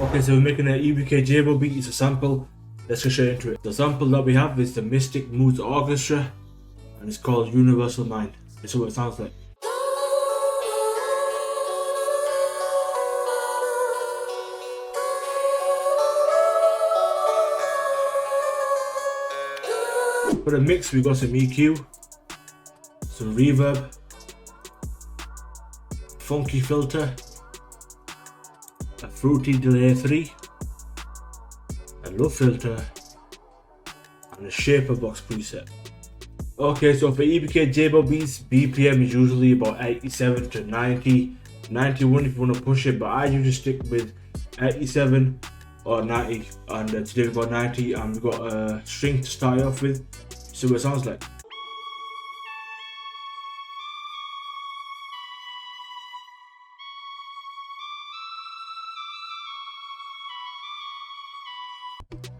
Okay, so we're making an EBK JaayBo beat. It's a sample. Let's get straight into it. The sample that we have is the Mystic Moods Orchestra, and it's called Universal Mind. This is what it sounds like. For the mix, we got some EQ, some reverb, funky filter, a fruity delay 3, a low filter, and a shaper box preset. Okay, so for EBK JaayBo beats, BPM is usually about 87 to 90, 91 if you want to push it, but I usually stick with 87 or 90, and today we've got 90, and we've got a string to start off with. See what it sounds like.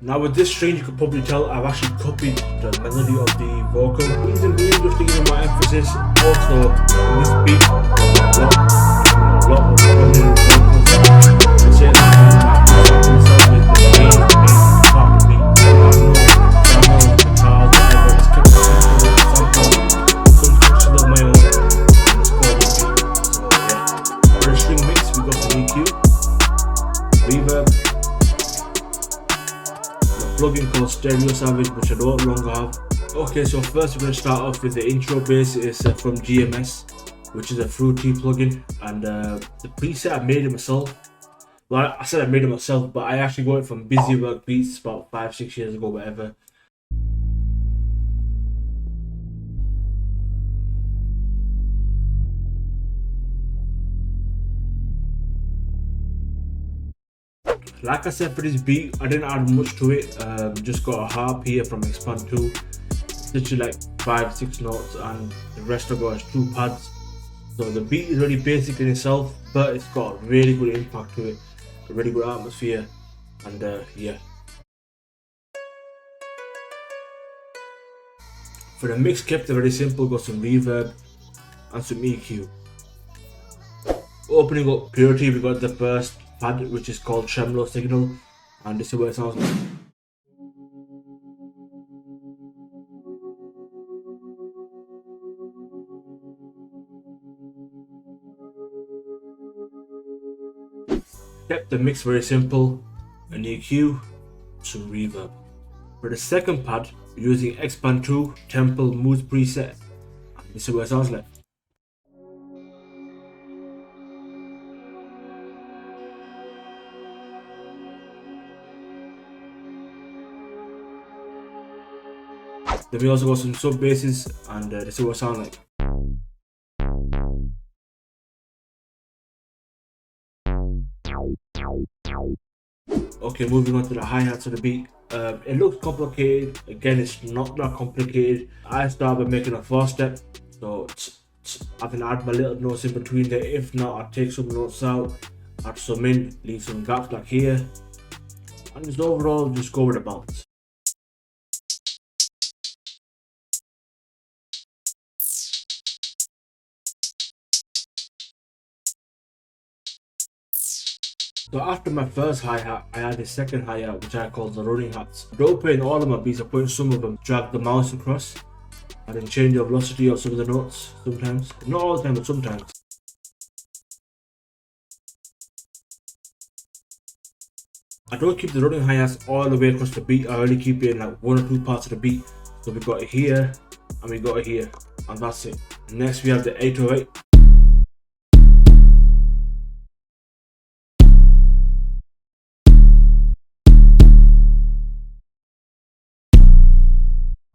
Now with this string, you can probably tell I've actually copied the melody of the vocal. Reason being, just to give it more emphasis. Also, in this beat, a lot of vocals. I say that myself with the main part of the beat. Piano, guitars, whatever. It's kept simple, some touches of my own, and it's called a beat. So yeah, for the string mix, we got some EQ, reverb, plugin called Stereo Savage, which I no longer have. Okay, so first we're going to start off with the intro bass. It's from GMS, which is a fruity plugin, and the preset I made it myself. Well, I said I made it myself, but I actually got it from Busy Work Beats about 5-6 years ago, whatever. Like I said, for this beat, I didn't add much to it. Just got a harp here from Expand 2, literally like 5-6 notes, and the rest of it is 2 pads. So the beat is really basic in itself, but it's got really good impact to it, a really good atmosphere, and yeah. For the mix, kept it very simple. Got some reverb and some EQ. Opening up Purity, we got the first pad, which is called Tremolo Signal, and this is what it sounds like. Kept the mix very simple, an EQ, some reverb. For the second pad, we're using Expand 2 Temple Moods preset, and this is what it sounds like. Then we also got some sub basses, and this is what it sounds like. Okay, moving on to the hi-hats of the beat. It looks complicated. Again, it's not that complicated. I start by making a 4-step, so I can add my little notes in between there. If not, I'll take some notes out, add some in, leave some gaps like here, and just overall just go with the bounce. So after my first hi-hat, I had a second hi-hat, which I call the running hats. Don't play in all of my beats, I put in some of them, drag the mouse across, and then change the velocity of some of the notes sometimes. Not all the time, but sometimes. I don't keep the running hi-hats all the way across the beat, I only keep it in like 1 or 2 parts of the beat. So we got it here, and we got it here, and that's it. Next we have the 808.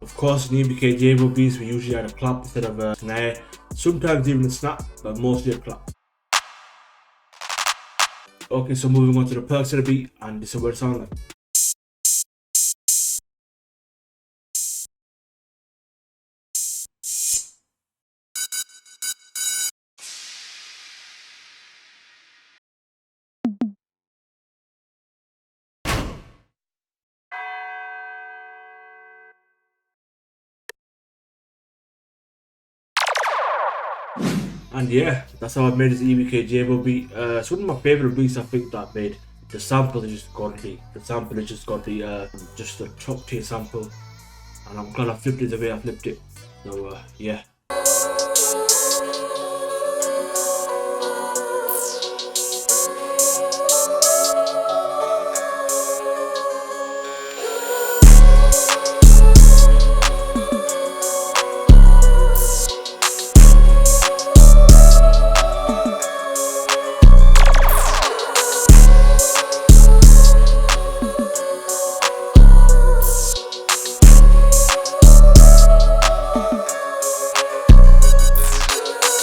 Of course, in EBK JaayBo beats, we usually add a clap instead of a snare, sometimes even a snap, but mostly a clap. Okay, so moving on to the perks of the beat, and this is what it sounds like. And yeah, that's how I made this EBK JaayBo beat. It's one of my favorite beats I think that I made. the sample is just godly. The sample is just godly, just a top tier sample, and I'm glad I flipped it the way I flipped it. So yeah.